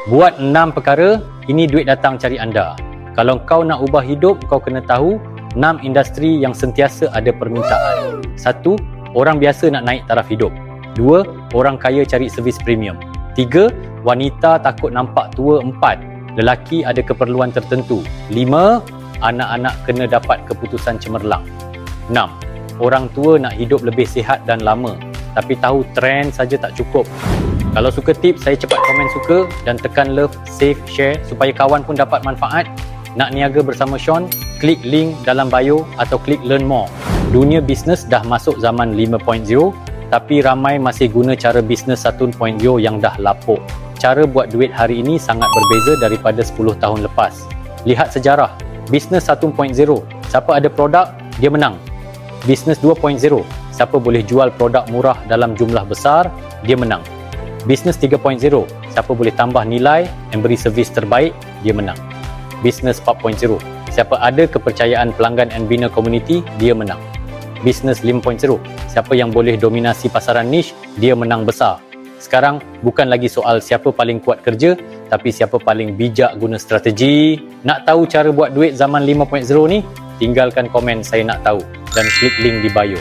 Buat 6 perkara, ini duit datang cari anda. Kalau kau nak ubah hidup, kau kena tahu 6 industri yang sentiasa ada permintaan. 1. Orang biasa nak naik taraf hidup. 2. Orang kaya cari servis premium. 3. Wanita takut nampak tua. 4. Lelaki ada keperluan tertentu. 5. Anak-anak kena dapat keputusan cemerlang. 6. Orang tua nak hidup lebih sihat dan lama, tapi tahu trend saja tak cukup. Kalau suka tips, saya cepat komen suka dan tekan love, save, share supaya kawan pun dapat manfaat. Nak niaga bersama Sean? Klik link dalam bio atau klik learn more. Dunia bisnes dah masuk zaman 5.0, tapi ramai masih guna cara bisnes 1.0 yang dah lapuk. Cara buat duit hari ini sangat berbeza daripada 10 tahun lepas. Lihat sejarah. Bisnes 1.0, siapa ada produk, dia menang. Bisnes 2.0, siapa boleh jual produk murah dalam jumlah besar, dia menang. Bisnes 3.0, siapa boleh tambah nilai dan beri servis terbaik, dia menang. Bisnes 4.0, siapa ada kepercayaan pelanggan dan bina komuniti, dia menang. Bisnes 5.0, siapa yang boleh dominasi pasaran niche, dia menang besar. Sekarang bukan lagi soal siapa paling kuat kerja, tapi siapa paling bijak guna strategi. Nak tahu cara buat duit zaman 5.0 ni? Tinggalkan komen saya nak tahu dan klik link di bio.